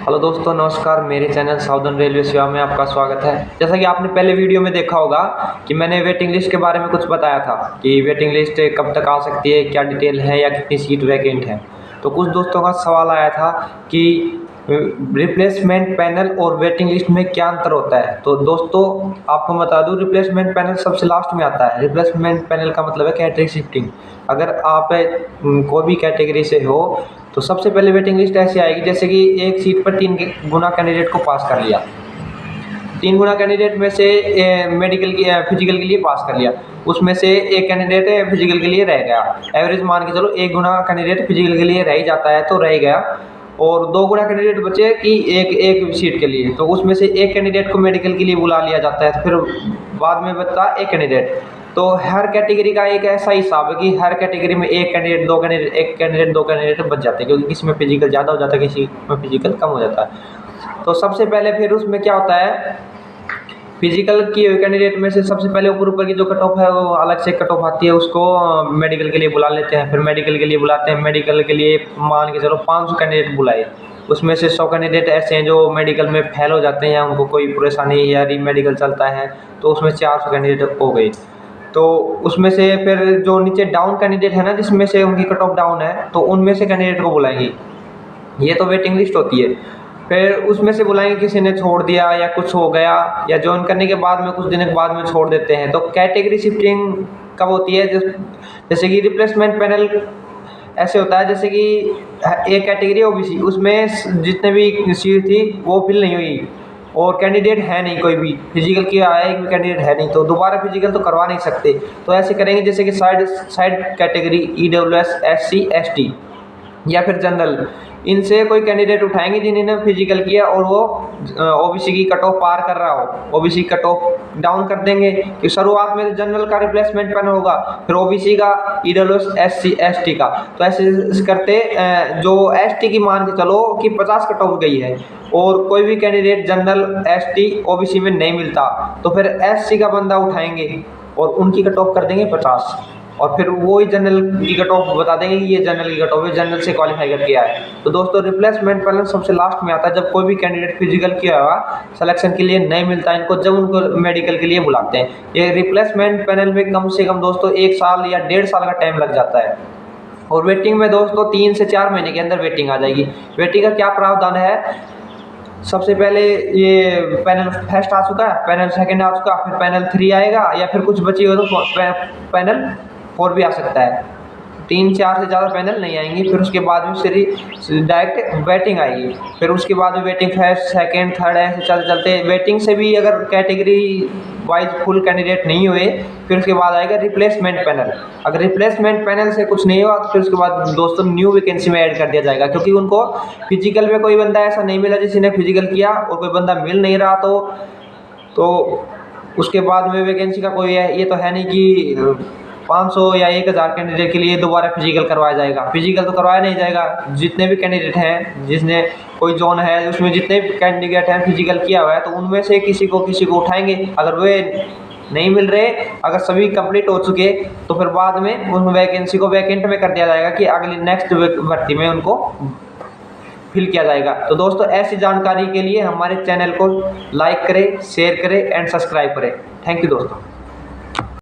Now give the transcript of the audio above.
Hello दोस्तों, नमस्कार। मेरे चैनल साउदर्न रेलवे सेवा में आपका स्वागत है। जैसा कि आपने पहले वीडियो में देखा होगा कि मैंने वेटिंग लिस्ट के बारे में कुछ बताया था कि वेटिंग लिस्ट कब तक आ सकती है, क्या डिटेल है या कितनी सीट वैकेंट है। तो कुछ दोस्तों का सवाल आया था कि रिप्लेसमेंट पैनल और वेटिंग लिस्ट में क्या अंतर होता है। तो दोस्तों आपको बता दूं, रिप्लेसमेंट पैनल सबसे लास्ट में आता है। रिप्लेसमेंट पैनल का मतलब है कैटेगरी शिफ्टिंग। अगर आप कोई भी कैटेगरी से हो तो सबसे पहले वेटिंग लिस्ट ऐसी आएगी जैसे कि एक सीट पर 3 गुना कैंडिडेट को पास कर लिया। 3 गुना कैंडिडेट में से मेडिकल की फिजिकल के लिए पास कर लिया, उसमें से एक कैंडिडेट फिजिकल के लिए रह गया। एवरेज मान के चलो 1 गुना कैंडिडेट फिजिकल के लिए रह ही जाता है तो रह गया, और 2 गुना कैंडिडेट बचे कि एक सीट के लिए, तो उसमें से एक कैंडिडेट को मेडिकल के लिए बुला लिया जाता है। तो फिर बाद में बचता एक कैंडिडेट। तो हर कैटेगरी का एक ऐसा हिसाब है कि हर कैटेगरी में एक कैंडिडेट, दो कैंडिडेट बच जाते हैं, क्योंकि किसी में फिजिकल ज़्यादा हो जाता है, किसी में फिजिकल कम हो जाता है। तो सबसे पहले फिर उसमें क्या होता है, फिजिकल की कैंडिडेट में से सबसे पहले ऊपर की जो कट ऑफ है वो अलग से कट ऑफ आती है, उसको मेडिकल के लिए बुला लेते हैं। फिर मेडिकल के लिए बुलाते हैं, मेडिकल के लिए मान के चलो 500 कैंडिडेट बुलाए, उसमें से 100 कैंडिडेट ऐसे हैं जो मेडिकल में फेल हो जाते हैं या उनको कोई परेशानी या री मेडिकल चलता है, तो उसमें 400 कैंडिडेट हो गए। तो उसमें से फिर जो नीचे डाउन कैंडिडेट है ना, जिसमें से उनकी कट ऑफ डाउन है, तो उनमें से कैंडिडेट को बुलाएंगे। ये तो वेटिंग लिस्ट होती है। फिर उसमें से बुलाएंगे किसी ने छोड़ दिया या कुछ हो गया, या ज्वाइन करने के बाद में कुछ दिन के बाद में छोड़ देते हैं। तो कैटेगरी शिफ्टिंग कब होती है, जैसे कि रिप्लेसमेंट पैनल ऐसे होता है जैसे कि एक कैटेगरी ओबीसी, उसमें जितने भी सीट थी वो फिल नहीं हुई और कैंडिडेट है नहीं, कोई भी फिजिकल किया है, एक भी कैंडिडेट है नहीं, तो दोबारा फिजिकल तो करवा नहीं सकते। तो ऐसे करेंगे जैसे कि side category EWS, SC, ST या फिर जनरल, इनसे कोई कैंडिडेट उठाएंगे जिन्होंने फिजिकल किया और वो ओबीसी की कट ऑफ पार कर रहा हो, ओबीसी कट ऑफ डाउन कर देंगे कि शुरुआत में जनरल का रिप्लेसमेंट पैनल होगा, फिर ओबीसी का, ईडब्ल्यूएस, एससी, एसटी का। तो ऐसे करते जो एसटी की मान के चलो कि 50 कट ऑफ गई है और कोई भी कैंडिडेट जनरल, एसटी, ओबीसी में नहीं मिलता, तो फिर एससी का बंदा उठाएंगे और उनकी कट ऑफ कर देंगे 50, और फिर वो ही जनरल की कट ऑफ बता देंगे कि ये जनरल की कट ऑफ है, जनरल से क्वालिफाई करके आया है। तो दोस्तों रिप्लेसमेंट पैनल सबसे लास्ट में आता है जब कोई भी कैंडिडेट फिजिकल किया हुआ सिलेक्शन के लिए नहीं मिलता इनको, जब उनको मेडिकल के लिए बुलाते हैं। ये रिप्लेसमेंट पैनल में कम से कम दोस्तों 1 साल या 1.5 साल का टाइम लग जाता है। और वेटिंग में दोस्तों 3 से 4 महीने के अंदर वेटिंग आ जाएगी। वेटिंग का क्या प्रावधान है, सबसे पहले ये पैनल फर्स्ट आ चुका है, पैनल सेकंड आ चुका, फिर पैनल 3 आएगा, या फिर कुछ बची हो तो पैनल 4 भी आ सकता है। 3-4 से ज़्यादा पैनल नहीं आएंगे। फिर उसके बाद में डायरेक्ट वेटिंग आएगी, फिर उसके बाद में वेटिंग फर्स्ट, सेकंड, थर्ड ऐसे चलते चलते वेटिंग से भी अगर कैटेगरी वाइज फुल कैंडिडेट नहीं हुए, फिर उसके बाद आएगा रिप्लेसमेंट पैनल। अगर रिप्लेसमेंट पैनल से कुछ नहीं हुआ तो फिर उसके बाद दोस्तों न्यू वैकेंसी में ऐड कर दिया जाएगा, क्योंकि उनको फिजिकल में कोई बंदा ऐसा नहीं मिला जिसने फिजिकल किया और कोई बंदा मिल नहीं रहा, तो उसके बाद में वैकेंसी का कोई है ये तो है नहीं कि 500 या 1000 कैंडिडेट के लिए दोबारा फिजिकल करवाया जाएगा। फिजिकल तो करवाया नहीं जाएगा। जितने भी कैंडिडेट हैं, जिसने कोई जोन है उसमें जितने भी कैंडिडेट हैं फिजिकल किया हुआ है, तो उनमें से किसी को उठाएंगे। अगर वे नहीं मिल रहे, अगर सभी कंप्लीट हो चुके, तो फिर बाद में उन वैकेंसी को वैकेंट में कर दिया जाएगा कि अगली नेक्स्ट भर्ती में उनको फिल किया जाएगा। तो दोस्तों ऐसी जानकारी के लिए हमारे चैनल को लाइक करें, शेयर करें एंड सब्सक्राइब करें। थैंक यू दोस्तों।